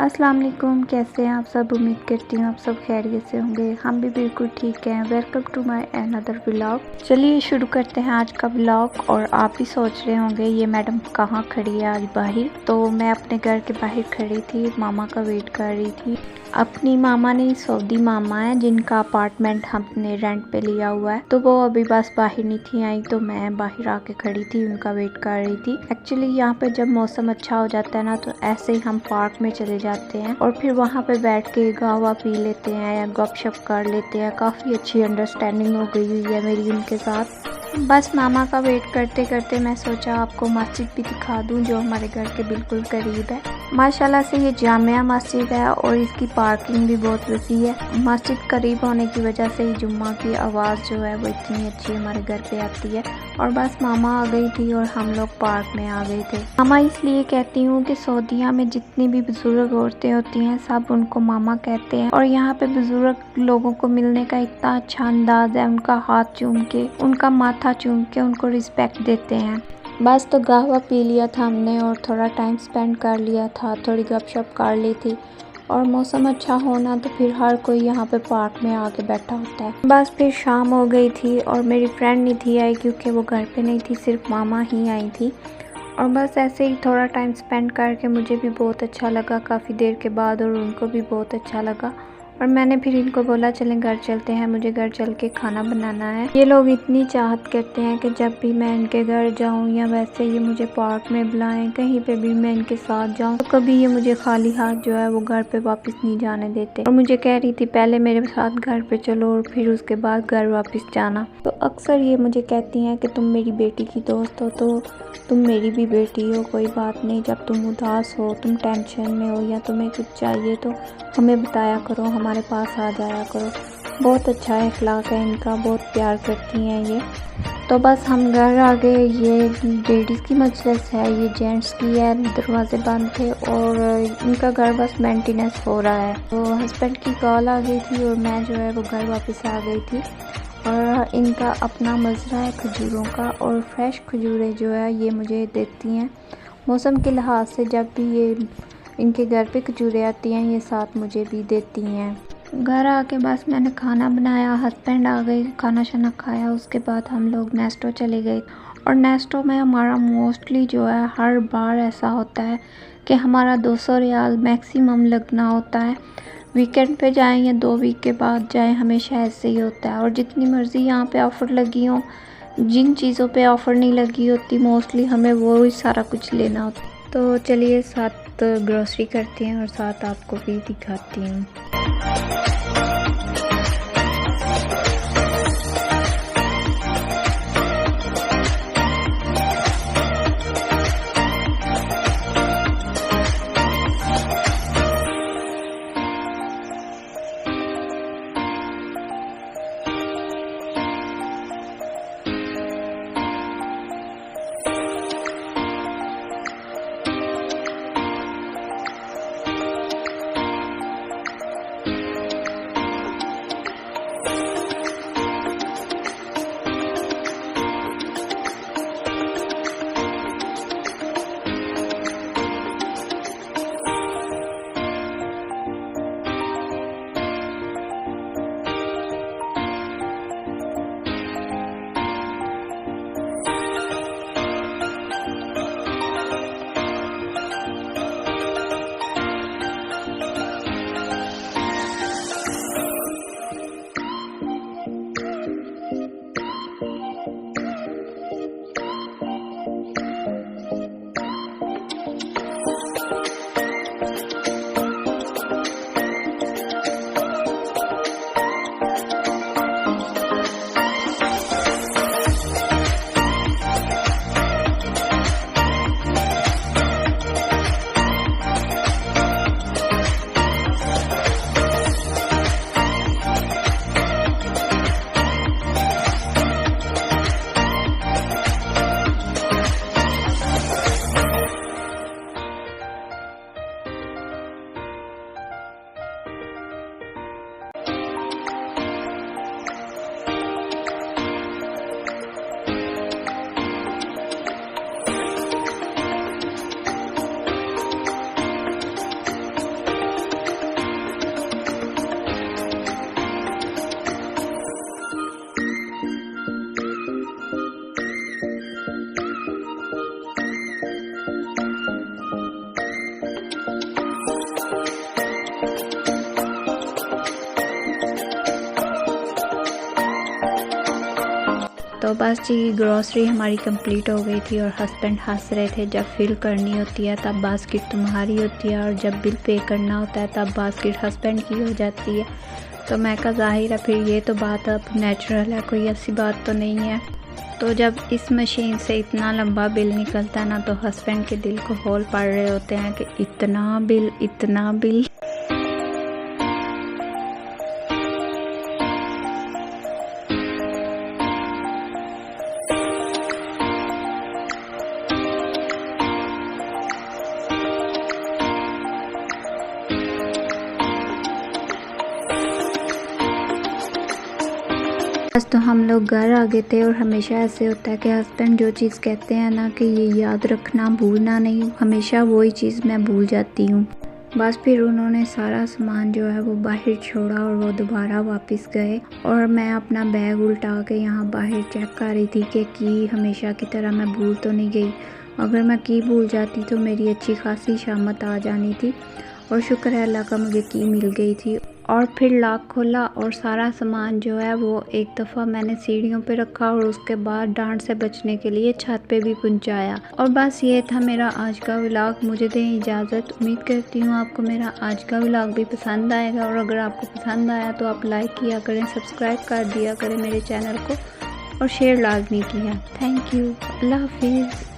अस्सलाम वालेकुम, कैसे हैं आप सब। उम्मीद करती हूँ आप सब खैरियत से होंगे। हम भी बिल्कुल ठीक हैं। Welcome to my another vlog. चलिए शुरू करते हैं आज का व्लॉग। और आप भी सोच रहे होंगे ये मैडम कहाँ खड़ी है आज बाहर। तो मैं अपने घर के बाहर खड़ी थी, मामा का वेट कर रही थी। अपनी मामा ने सऊदी मामा है जिनका अपार्टमेंट हमने रेंट पे लिया हुआ है, तो वो अभी बस बाहर नहीं थी आई, तो मैं बाहर आके खड़ी थी, उनका वेट कर रही थी। एक्चुअली यहाँ पे जब मौसम अच्छा हो जाता है ना, तो ऐसे ही हम पार्क में चले जाते हैं और फिर वहाँ पे बैठ के गावा पी लेते हैं या गपशप कर लेते हैं। काफ़ी अच्छी अंडरस्टैंडिंग हो गई हुई है मेरी उनके साथ। बस मामा का वेट करते करते मैं सोचा आपको मस्जिद भी दिखा दूं जो हमारे घर के बिल्कुल करीब है। माशाल्लाह से ये जामिया मस्जिद है और इसकी पार्किंग भी बहुत वसी है। मस्जिद करीब होने की वजह से ही जुम्मा की आवाज़ जो है वो इतनी अच्छी हमारे घर पे आती है। और बस मामा आ गई थी और हम लोग पार्क में आ गए थे। मामा इसलिए कहती हूँ कि सऊदीया में जितनी भी बुजुर्ग औरतें होती हैं सब उनको मामा कहते हैं। और यहाँ पे बुजुर्ग लोगों को मिलने का इतना अच्छा अंदाज है, उनका हाथ चूम के, उनका माथा चूम के उनको रिस्पेक्ट देते हैं। बस तो कहवा पी लिया था हमने और थोड़ा टाइम स्पेंड कर लिया था, थोड़ी गपशप कर ली थी। और मौसम अच्छा होना तो फिर हर कोई यहाँ पे पार्क में आके बैठा होता है। बस फिर शाम हो गई थी और मेरी फ्रेंड नहीं थी आई क्योंकि वो घर पे नहीं थी, सिर्फ मामा ही आई थी। और बस ऐसे ही थोड़ा टाइम स्पेंड करके मुझे भी बहुत अच्छा लगा काफ़ी देर के बाद, और उनको भी बहुत अच्छा लगा। और मैंने फिर इनको बोला चलें घर चलते हैं, मुझे घर चल के खाना बनाना है। ये लोग इतनी चाहत करते हैं कि जब भी मैं इनके घर जाऊं या वैसे ये मुझे पार्क में बुलाएं, कहीं पे भी मैं इनके साथ जाऊं, तो कभी ये मुझे खाली हाथ जो है वो घर पे वापस नहीं जाने देते। और मुझे कह रही थी पहले मेरे साथ घर पे चलो और फिर उसके बाद घर वापस जाना। तो अक्सर ये मुझे कहती हैं कि तुम मेरी बेटी की दोस्त हो तो तुम मेरी भी बेटी हो, कोई बात नहीं। जब तुम उदास हो, तुम टेंशन में हो या तुम्हें कुछ चाहिए तो हमें बताया करो, हमारे पास आ जाया करो। बहुत अच्छा अखलाक है इनका, बहुत प्यार करती हैं ये। तो बस हम घर आ गए। ये लेडीज़ की मजलिस है, ये जेंट्स की है। दरवाजे बंद थे और इनका घर बस मेंटेनेंस हो रहा है। तो हस्बैंड की कॉल आ गई थी और मैं जो है वो घर वापस आ गई थी। और इनका अपना मज़रा है खजूरों का, और फ्रेश खजूरें जो है ये मुझे देती हैं मौसम के लिहाज से। जब भी ये इनके घर पे खजूरें आती हैं ये साथ मुझे भी देती हैं। घर आके बस मैंने खाना बनाया, हस्बैंड आ गए, खाना शाना खाया, उसके बाद हम लोग नेस्टो चले गए। और नेस्टो में हमारा मोस्टली जो है हर बार ऐसा होता है कि हमारा 200 रियाल मैक्सिमम लगना होता है। वीकेंड पे जाएं या 2 वीक के बाद जाएं, हमेशा ऐसे ही होता है। और जितनी मर्ज़ी यहाँ पे ऑफ़र लगी हो, जिन चीज़ों पे ऑफ़र नहीं लगी होती मोस्टली हमें वो ही सारा कुछ लेना होता। तो चलिए साथ ग्रोसरी करते हैं और साथ आपको भी दिखाती हूँ। तो बस जी ग्रॉसरी हमारी कंप्लीट हो गई थी और हस्बैंड हंस रहे थे, जब फिल करनी होती है तब बास्केट तुम्हारी होती है और जब बिल पे करना होता है तब बास्केट हस्बैंड की हो जाती है। तो मैं कहा ज़ाहिर है फिर ये तो बात अब नेचुरल है, कोई ऐसी बात तो नहीं है। तो जब इस मशीन से इतना लंबा बिल निकलता है ना तो हस्बैंड के दिल को होल पड़ रहे होते हैं कि इतना बिल, इतना बिल। बस तो हम लोग घर आ गए थे और हमेशा ऐसे होता है कि हस्बैंड जो चीज़ कहते हैं ना कि ये याद रखना, भूलना नहीं, हमेशा वही चीज़ मैं भूल जाती हूँ। बस फिर उन्होंने सारा सामान जो है वो बाहर छोड़ा और वो दोबारा वापस गए और मैं अपना बैग उल्टा के यहाँ बाहर चेक कर रही थी कि हमेशा की तरह मैं भूल तो नहीं गई। अगर मैं की भूल जाती तो मेरी अच्छी खासी शामत आ जानी थी और शुक्र है अल्लाह का मुझे की मिल गई थी। और फिर लॉक खोला और सारा सामान जो है वो एक दफ़ा मैंने सीढ़ियों पे रखा और उसके बाद डांट से बचने के लिए छत पे भी पहुंचाया। और बस ये था मेरा आज का व्लॉग। मुझे दें इजाज़त। उम्मीद करती हूँ आपको मेरा आज का व्लॉग भी पसंद आएगा और अगर आपको पसंद आया तो आप लाइक किया करें, सब्सक्राइब कर दिया करें मेरे चैनल को और शेयर लाजमी किया। Thank you. अल्लाह हाफिज़।